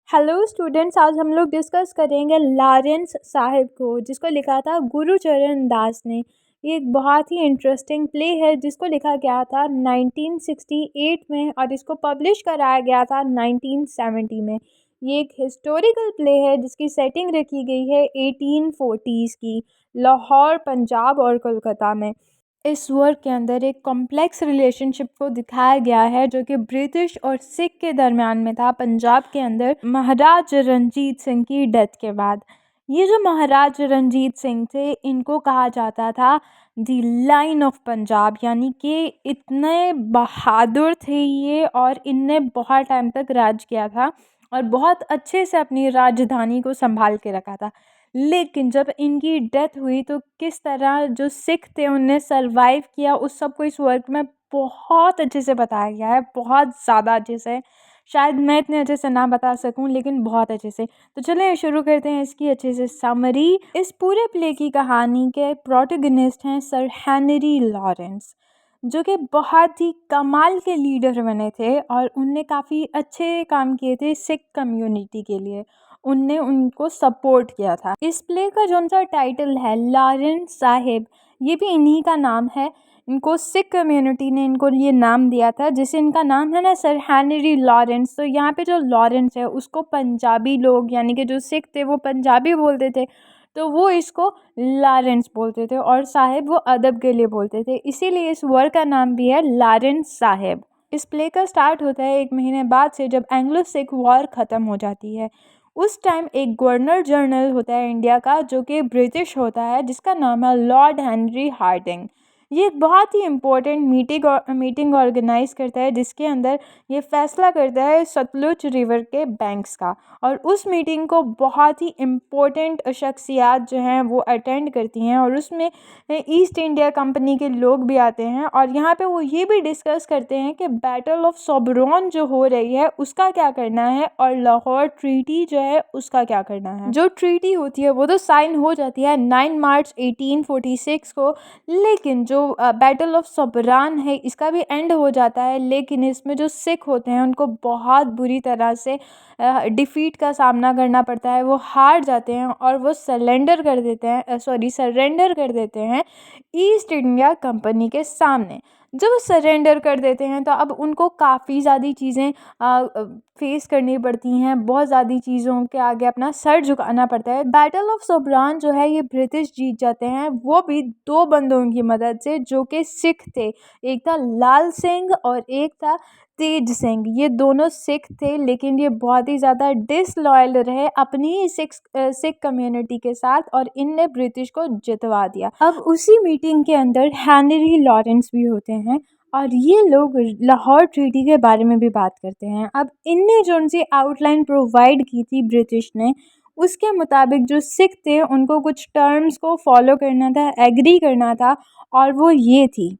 Hello students, आज हम लोग डिस्कस करेंगे लॉरेंस साहिब को, जिसको लिखा था गुरुचरण दास ने। ये एक बहुत ही इंटरेस्टिंग प्ले है जिसको लिखा गया था 1968 में और इसको पब्लिश कराया गया था 1970 में। ये एक हिस्टोरिकल प्ले है जिसकी सेटिंग रखी गई है 1840s की, लाहौर, पंजाब और कोलकाता में। इस वर्क के अंदर एक कॉम्प्लेक्स रिलेशनशिप को दिखाया गया है जो कि ब्रिटिश और सिख के दरमियान में था, पंजाब के अंदर महाराज रंजीत सिंह की डेथ के बाद। ये जो महाराज रंजीत सिंह थे, इनको कहा जाता था दी लाइन ऑफ पंजाब, यानी कि इतने बहादुर थे ये और इनने बहुत टाइम तक राज किया था और बहुत अच्छे से अपनी राजधानी को संभाल के रखा था। लेकिन जब इनकी डेथ हुई तो किस तरह जो सिख थे उनने सरवाइव किया, उस सब को इस वर्क में बहुत अच्छे से बताया गया है, बहुत ज़्यादा अच्छे से। शायद मैं इतने अच्छे से ना बता सकूं लेकिन बहुत अच्छे से। तो चलिए शुरू करते हैं इसकी अच्छे से समरी। इस पूरे प्ले की कहानी के प्रोटोगनिस्ट हैं सर हेनरी लॉरेंस, जो कि बहुत ही कमाल के लीडर बने थे और उनने काफ़ी अच्छे काम किए थे सिख कम्युनिटी के लिए। उनने उनको सपोर्ट किया था। इस प्ले का जो सा टाइटल है लॉरेंस साहिब, ये भी इन्हीं का नाम है। इनको सिख कम्युनिटी ने इनको ये नाम दिया था, जिसे इनका नाम है ना सर हेनरी लॉरेंस। तो यहाँ पे जो लॉरेंस है उसको पंजाबी लोग, यानी कि जो सिख थे वो पंजाबी बोलते थे, तो वो इसको लॉरेंस बोलते थे और साहिब वो अदब के लिए बोलते थे, इसीलिए इस वर्क का नाम भी है लॉरेंस साहिब। इस प्ले का स्टार्ट होता है 1 महीने बाद से, जब एंग्लो सिख वॉर ख़त्म हो जाती है। उस टाइम एक गवर्नर जनरल होता है इंडिया का, जो कि ब्रिटिश होता है, जिसका नाम है लॉर्ड हेनरी हार्डिंग। ये एक बहुत ही इम्पोर्टेंट मीटिंग ऑर्गेनाइज करता है, जिसके अंदर ये फैसला करता है सतलुज रिवर के बैंक्स का। और उस मीटिंग को बहुत ही इम्पोर्टेंट शख्सियात जो हैं वो अटेंड करती हैं और उसमें ईस्ट इंडिया कंपनी के लोग भी आते हैं। और यहाँ पे वो ये भी डिस्कस करते हैं कि बैटल ऑफ सोबरोन जो हो रही है उसका क्या करना है और लाहौर ट्रीटी जो है उसका क्या करना है। जो ट्रीटी होती है वो तो साइन हो जाती है 9 मार्च 1846 को, लेकिन जो बैटल ऑफ सोबरान है इसका भी एंड हो जाता है। लेकिन इसमें जो सिख होते हैं उनको बहुत बुरी तरह से डिफीट का सामना करना पड़ता है, वो हार जाते हैं और वो सरेंडर कर देते हैं ईस्ट इंडिया कंपनी के सामने। जब वो सरेंडर कर देते हैं तो अब उनको काफ़ी ज़्यादा चीज़ें फेस करनी पड़ती हैं, बहुत ज़्यादा चीज़ों के आगे अपना सर झुकाना पड़ता है। बैटल ऑफ सोबरान जो है ये ब्रिटिश जीत जाते हैं, वो भी 2 बंदों की मदद से जो कि सिख थे। एक था लाल सिंह और एक था तेज सिंह। ये दोनों सिख थे, लेकिन ये बहुत ही ज़्यादा डिसलॉयल रहे अपनी ही सिख कम्युनिटी के साथ और इनने ब्रिटिश को जितवा दिया। अब उसी मीटिंग के अंदर हेनरी लॉरेंस भी होते हैं और ये लोग लाहौर ट्रीटी के बारे में भी बात करते हैं। अब इनने जो उनसे आउटलाइन प्रोवाइड की थी ब्रिटिश ने, उसके मुताबिक जो सिख थे उनको कुछ टर्म्स को फॉलो करना था, एग्री करना था, और वो ये थी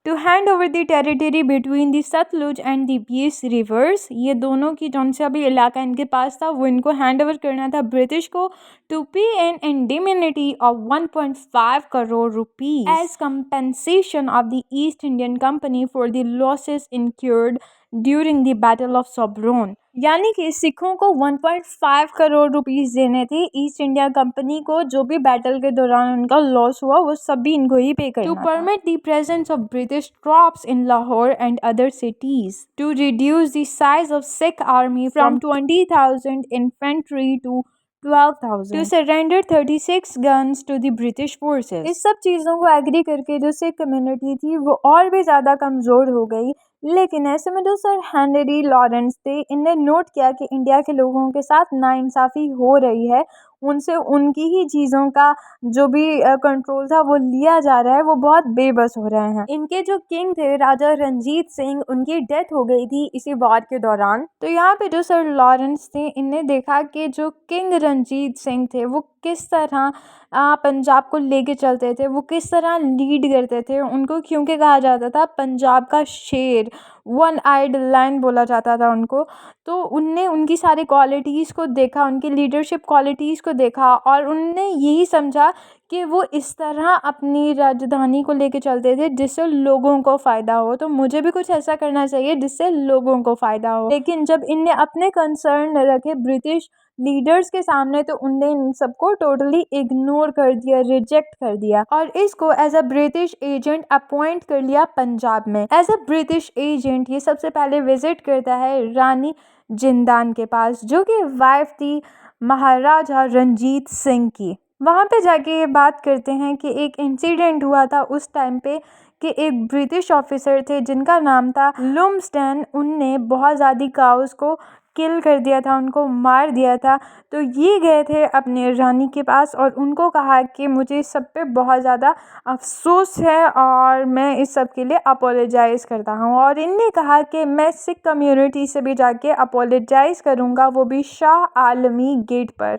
to hand over the territory between the Sutlej and the Beas rivers. ये दोनों की जौन सा भी इलाका इनके पास था वो इनको हैंड ओवर करना था ब्रिटिश को, to pay an indemnity of 1.5 crore rupees as compensation of the East Indian company for the losses incurred during the battle of Sobraon. यानी कि सिखों को 1.5 करोड़ रुपीस देने थे ईस्ट इंडिया कंपनी को, जो भी बैटल के दौरान उनका लॉस हुआ वो सब भी इनको ही पे करना था। To permit the presence of British troops in Lahore and other cities, to reduce the size of Sikh army from 20,000 infantry to 12,000, to surrender 36 guns to the British forces. इस सब चीज़ों को एग्री करके जो सिख कम्युनिटी थी वो और भी ज़्यादा कमज़ोर हो गई। लेकिन ऐसे में जो सर हेनरी लॉरेंस थे, इनने नोट किया कि इंडिया के लोगों के साथ नाइंसाफ़ी हो रही है, उनसे उनकी ही चीज़ों का जो भी कंट्रोल था वो लिया जा रहा है, वो बहुत बेबस हो रहे हैं। इनके जो किंग थे राजा रंजीत सिंह, उनकी डेथ हो गई थी इसी वॉर के दौरान। तो यहाँ पे जो सर लॉरेंस थे, इनने देखा कि जो किंग रंजीत सिंह थे वो किस तरह पंजाब को लेके चलते थे, वो किस तरह लीड करते थे उनको, क्योंकि कहा जाता था पंजाब का शेर, 1 आइड लायन बोला जाता था उनको। तो उनने उनकी सारी क्वालिटीज़ को देखा, उनकी लीडरशिप क्वालिटीज़ को देखा और उनने यही समझा कि वो इस तरह अपनी राजधानी को लेके चलते थे जिससे लोगों को फ़ायदा हो, तो मुझे भी कुछ ऐसा करना चाहिए जिससे लोगों को फ़ायदा हो। लेकिन जब इनने अपने कंसर्न रखे ब्रिटिश लीडर्स के सामने, तो उनने इन सबको टोटली इग्नोर कर दिया, रिजेक्ट कर दिया और इसको as a British agent appoint कर लिया पंजाब में। एज अ ब्रिटिश एजेंट ये सबसे पहले विजिट करता है रानी जिंदान के पास, जो कि वाइफ थी महाराजा रंजीत सिंह की। वहाँ पे जाके ये बात करते हैं कि एक इंसिडेंट हुआ था उस टाइम पे कि एक ब्रिटिश ऑफिसर थे जिनका नाम था लुम्सडेन, उनने बहुत ज़्यादा काउस को किल कर दिया था, उनको मार दिया था। तो ये गए थे अपने रानी के पास और उनको कहा कि मुझे इस सब पे बहुत ज़्यादा अफसोस है और मैं इस सब के लिए अपोलोजाइज़ करता हूँ। और इनने कहा कि मैं सिख कम्युनिटी से भी जाके अपोलोजाइज़ करूँगा, वो भी शाह आलमी गेट पर।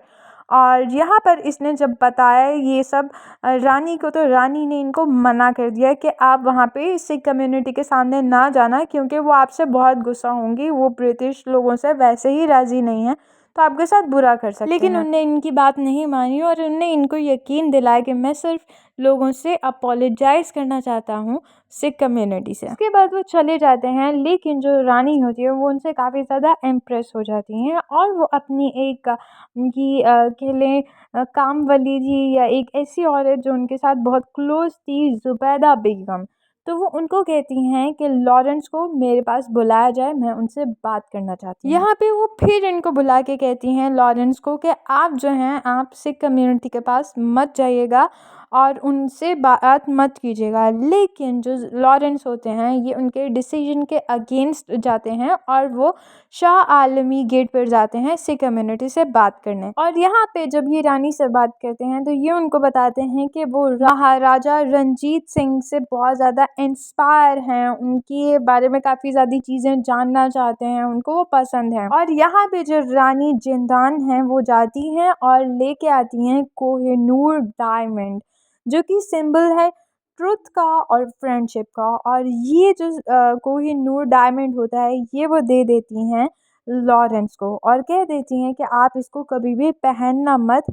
और यहाँ पर इसने जब बताया ये सब रानी को, तो रानी ने इनको मना कर दिया कि आप वहाँ पे सिख कम्युनिटी के सामने ना जाना, क्योंकि वो आपसे बहुत गुस्सा होंगी, वो ब्रिटिश लोगों से वैसे ही राज़ी नहीं है, तो आपके साथ बुरा कर सकते हैं। लेकिन उनने इनकी बात नहीं मानी और उनने इनको यकीन दिलाया कि मैं सिर्फ लोगों से अपोलोजाइज़ करना चाहता हूँ सिख कम्युनिटी से। उसके बाद वो चले जाते हैं, लेकिन जो रानी होती है वो उनसे काफ़ी ज़्यादा इम्प्रेस हो जाती हैं और वो अपनी एक उनकी कह लें कामवाली थी या एक ऐसी औरत जो उनके साथ बहुत क्लोज थी, ज़ुबैदा बेगम, तो वो उनको कहती हैं कि लॉरेंस को मेरे पास बुलाया जाए, मैं उनसे बात करना चाहती हूँ। यहाँ पे वो फिर इनको बुला के कहती हैं लॉरेंस को कि आप जो हैं आप सिख कम्युनिटी के पास मत जाइएगा और उनसे बात मत कीजिएगा। लेकिन जो लॉरेंस होते हैं ये उनके डिसीजन के अगेंस्ट जाते हैं और वो शाह आलमी गेट पर जाते हैं सिख कम्युनिटी से बात करने। और यहाँ पे जब ये रानी से बात करते हैं तो ये उनको बताते हैं कि वो महाराजा रंजीत सिंह से बहुत ज़्यादा इंस्पायर हैं, उनके बारे में काफ़ी ज़्यादा चीज़ें जानना चाहते हैं, उनको वो पसंद है। और यहाँ पे जो रानी जिंदान हैं वो जाती हैं और लेके आती हैं कोहिनूर डायमंड, जो कि सिंबल है ट्रुथ का और फ्रेंडशिप का। और ये जो कोहिनूर डायमंड होता है ये वो दे देती हैं लॉरेंस को और कह देती हैं कि आप इसको कभी भी पहनना मत,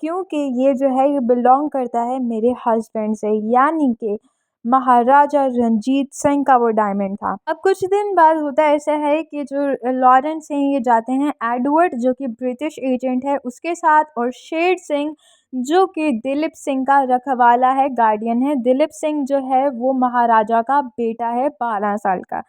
क्योंकि ये जो है ये बिलोंग करता है मेरे हस्बैंड से, यानी कि महाराजा रंजीत सिंह का वो डायमंड था। अब कुछ दिन बाद होता ऐसा है कि जो लॉरेंस हैं ये जाते हैं एडवर्ड, जो कि ब्रिटिश एजेंट है, उसके साथ, और शेर सिंह जो कि दिलीप सिंह का रखवाला है, गार्डियन है। दिलीप सिंह जो है वो महाराजा का बेटा है 12 साल का।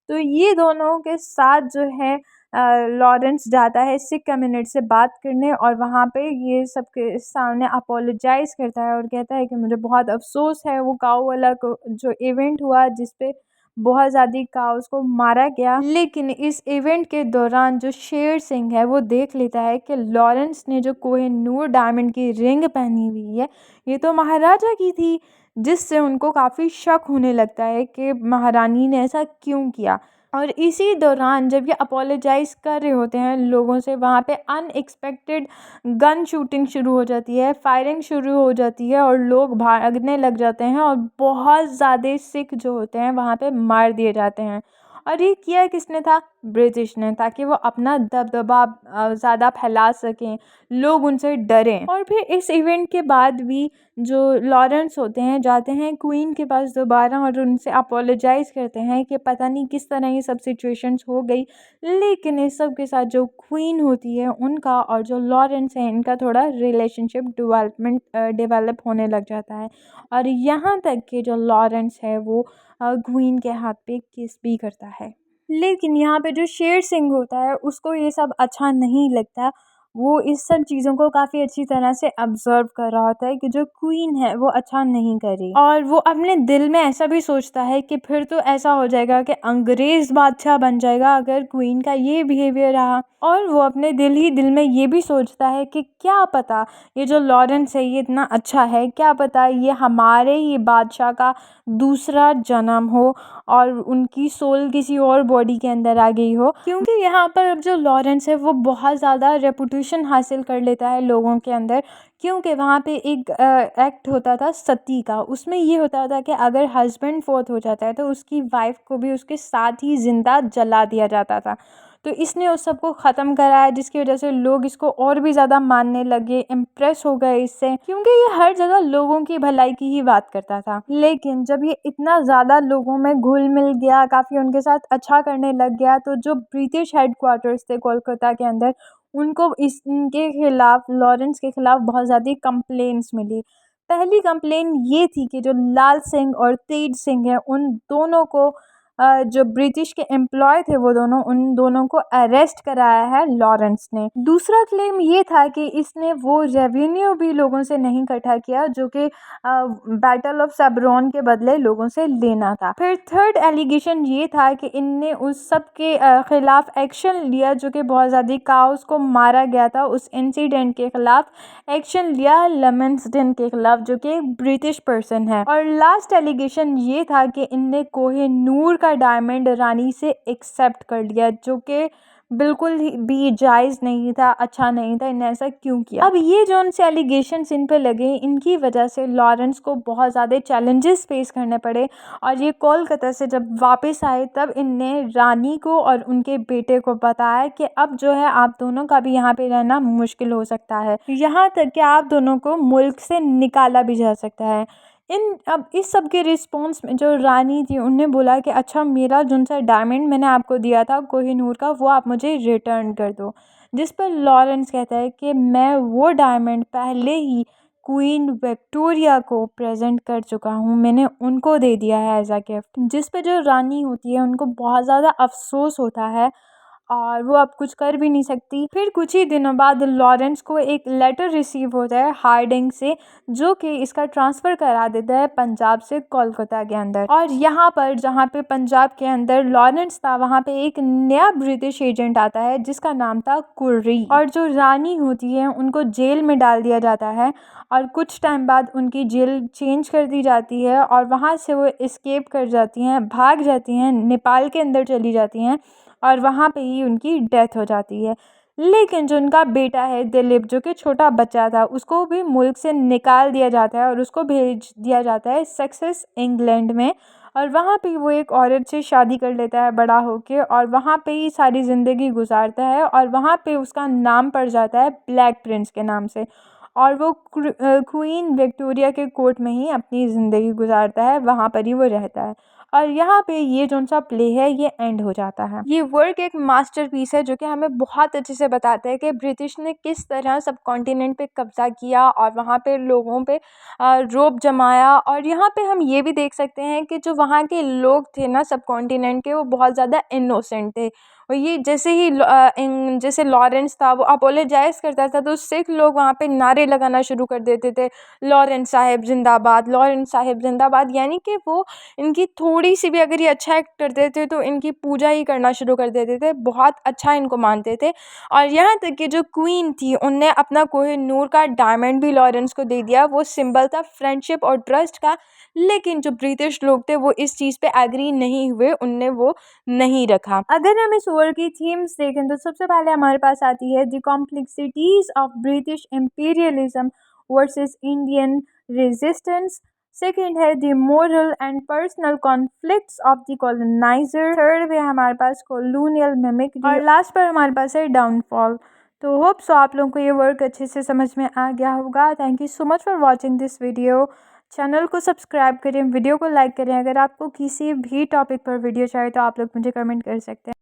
तो ये दोनों के साथ जो है लॉरेंस जाता है सिख कम्युनिटी से बात करने और वहाँ पे ये सबके सामने अपोलोजाइज़ करता है और कहता है कि मुझे बहुत अफसोस है वो काऊ वाला जो इवेंट हुआ जिस पे बहुत ज़्यादा काउस को मारा गया। लेकिन इस इवेंट के दौरान जो शेर सिंह है वो देख लेता है कि लॉरेंस ने जो कोहिनूर डायमंड की रिंग पहनी हुई है ये तो महाराजा की थी, जिससे उनको काफ़ी शक होने लगता है कि महारानी ने ऐसा क्यों किया। और इसी दौरान जब ये अपोलोजाइज़ कर रहे होते हैं लोगों से, वहाँ पे अनएक्सपेक्टेड गन शूटिंग शुरू हो जाती है, फायरिंग शुरू हो जाती है और लोग भागने लग जाते हैं और बहुत ज़्यादा सिख जो होते हैं वहाँ पे मार दिए जाते हैं। और ये किया किसने था? ब्रिटिश ने, ताकि वो अपना दबदबा ज़्यादा फैला सकें, लोग उनसे डरें। और फिर इस इवेंट के बाद भी जो लॉरेंस होते हैं जाते हैं क्वीन के पास दोबारा और उनसे अपोलोजाइज़ करते हैं कि पता नहीं किस तरह ये सब सिचुएशंस हो गई। लेकिन इस सब के साथ जो क्वीन होती है उनका और जो लॉरेंस है इनका थोड़ा रिलेशनशिप डेवलप होने लग जाता है और यहाँ तक कि जो लॉरेंस है वो क्वीन के हाथ पे किस भी करता है। लेकिन यहाँ पे जो शेर सिंह होता है उसको ये सब अच्छा नहीं लगता। वो इस सब चीज़ों को काफ़ी अच्छी तरह से ऑब्जर्व कर रहा होता है कि जो क्वीन है वो अच्छा नहीं कर रही, और वो अपने दिल में ऐसा भी सोचता है कि फिर तो ऐसा हो जाएगा कि अंग्रेज़ बादशाह बन जाएगा अगर क्वीन का ये बिहेवियर रहा। और वो अपने दिल ही दिल में ये भी सोचता है कि क्या पता ये जो लॉरेंस है ये इतना अच्छा है, क्या पता ये हमारे ही बादशाह का दूसरा जन्म हो और उनकी सोल किसी और बॉडी के अंदर आ गई हो। क्योंकि यहाँ पर अब जो लॉरेंस है वो बहुत ज़्यादा रेपुटेशन हासिल कर लेता है लोगों के अंदर, क्योंकि वहाँ पे एक एक्ट होता था सती का। उसमें ये होता था कि अगर हस्बैंड फोर्थ हो जाता है तो उसकी वाइफ को भी उसके साथ ही ज़िंदा जला दिया जाता था। तो इसने उस सबको ख़त्म कराया, जिसकी वजह से लोग इसको और भी ज़्यादा मानने लगे, इम्प्रेस हो गए इससे, क्योंकि ये हर जगह लोगों की भलाई की ही बात करता था। लेकिन जब ये इतना ज़्यादा लोगों में घुल मिल गया, काफ़ी उनके साथ अच्छा करने लग गया, तो जो ब्रिटिश हेडक्वार्टर्स थे कोलकाता के अंदर, उनको इनके खिलाफ, लॉरेंस के खिलाफ बहुत ज़्यादा कंप्लेंट्स मिली। पहली कंप्लेन ये थी कि जो लाल सिंह और तेज सिंह है, उन दोनों को जो ब्रिटिश के एम्प्लॉय थे, वो दोनों, उन दोनों को अरेस्ट कराया है लॉरेंस ने। दूसरा क्लेम ये था कि इसने वो रेवेन्यू भी लोगों से नहीं इकट्ठा किया जो कि बैटल ऑफ सेब्रोन के बदले लोगों से लेना था। फिर थर्ड एलिगेशन ये था कि इनने उस सब के खिलाफ एक्शन लिया जो कि बहुत ज़्यादा काउस को मारा गया था, उस इंसिडेंट के खिलाफ एक्शन लिया लमेंसडन के खिलाफ, जो कि एक ब्रिटिश पर्सन है। और लास्ट एलिगेशन ये था कि इनने कोहिनूर का डायमंड रानी से एक्सेप्ट कर लिया, जो कि बिल्कुल भी जायज़ नहीं था, अच्छा नहीं था। इन्हें ऐसा क्यों किया? अब ये जो उनसे एलिगेशंस इन पे लगे, इनकी वजह से लॉरेंस को बहुत ज़्यादा चैलेंजेस फेस करने पड़े, और ये कोलकाता से जब वापस आए तब इनने रानी को और उनके बेटे को बताया कि अब जो है आप दोनों का भी यहाँ पे रहना मुश्किल हो सकता है, यहाँ तक कि आप दोनों को मुल्क से निकाला भी जा सकता है। अब इस सब के रिस्पॉन्स में जो रानी थी, उन्हें बोला कि अच्छा, मेरा जो सा डायमंड मैंने आपको दिया था कोहिनूर का, वो आप मुझे रिटर्न कर दो। जिस पर लॉरेंस कहता है कि मैं वो डायमंड पहले ही क्वीन विक्टोरिया को प्रेजेंट कर चुका हूँ, मैंने उनको दे दिया है एज अ गिफ्ट। जिस पर जो रानी होती है, उनको बहुत ज़्यादा अफसोस होता है और वो अब कुछ कर भी नहीं सकती। फिर कुछ ही दिनों बाद लॉरेंस को एक लेटर रिसीव होता है हार्डिंग से, जो कि इसका ट्रांसफ़र करा देता है पंजाब से कोलकाता के अंदर। और यहाँ पर जहाँ पे पंजाब के अंदर लॉरेंस था, वहाँ पे एक नया ब्रिटिश एजेंट आता है जिसका नाम था कुर्री, और जो रानी होती है उनको जेल में डाल दिया जाता है, और कुछ टाइम बाद उनकी जेल चेंज कर दी जाती है, और वहाँ से वो एस्केप कर जाती हैं, भाग जाती हैं, नेपाल के अंदर चली जाती हैं, और वहाँ पे ही उनकी डेथ हो जाती है। लेकिन जो उनका बेटा है दिलीप, जो कि छोटा बच्चा था, उसको भी मुल्क से निकाल दिया जाता है और उसको भेज दिया जाता है सक्सेस इंग्लैंड में, और वहाँ पे वो एक औरत से शादी कर लेता है बड़ा होके, और वहाँ पे ही सारी ज़िंदगी गुजारता है, और वहाँ पे उसका नाम पड़ जाता है ब्लैक प्रिंस के नाम से, और वो क्वीन विक्टोरिया के कोर्ट में ही अपनी ज़िंदगी गुजारता है, वहाँ पर ही वो रहता है। और यहाँ पे ये जो सा प्ले है ये एंड हो जाता है। ये वर्क एक मास्टरपीस है जो कि हमें बहुत अच्छे से बताता है कि ब्रिटिश ने किस तरह सब कॉन्टिनेंट पे कब्जा किया और वहाँ पे लोगों पे रौब जमाया। और यहाँ पे हम ये भी देख सकते हैं कि जो वहाँ के लोग थे ना सब कॉन्टिनेंट के, वो बहुत ज़्यादा इनोसेंट थे। और ये जैसे ही जैसे लॉरेंस था वो अपोलोजाइज़ करता था, तो सिख लोग वहाँ पे नारे लगाना शुरू कर देते थे, लॉरेंस साहिब जिंदाबाद, लॉरेंस साहिब जिंदाबाद। यानी कि वो इनकी थोड़ी सी भी अगर ये अच्छा एक्ट करते थे तो इनकी पूजा ही करना शुरू कर देते थे, बहुत अच्छा इनको मानते थे। और यहाँ तक कि जो क्वीन थी, उनने अपना कोहिनूर का डायमंड भी लॉरेंस को दे दिया, वो सिंबल था फ्रेंडशिप और ट्रस्ट का। लेकिन जो ब्रिटिश लोग थे वो इस चीज़ पे एग्री नहीं हुए, उनने वो नहीं रखा। अगर हम इस वर्ल्ड की थीम्स देखें तो सबसे पहले हमारे पास आती है the complexities of British imperialism versus Indian resistance. Second है the moral and personal conflicts of the coloniser. Third पे हमारे पास कॉलोनियल मिमिक्री, और लास्ट पर हमारे पास है डाउनफॉल। तो होप सो आप लोगों को ये वर्क अच्छे से समझ में आ गया होगा। Thank you so much for watching this video. Channel को सब्सक्राइब करें, वीडियो को लाइक करें। अगर आपको किसी भी टॉपिक पर वीडियो चाहिए तो आप लोग मुझे कमेंट कर सकते हैं।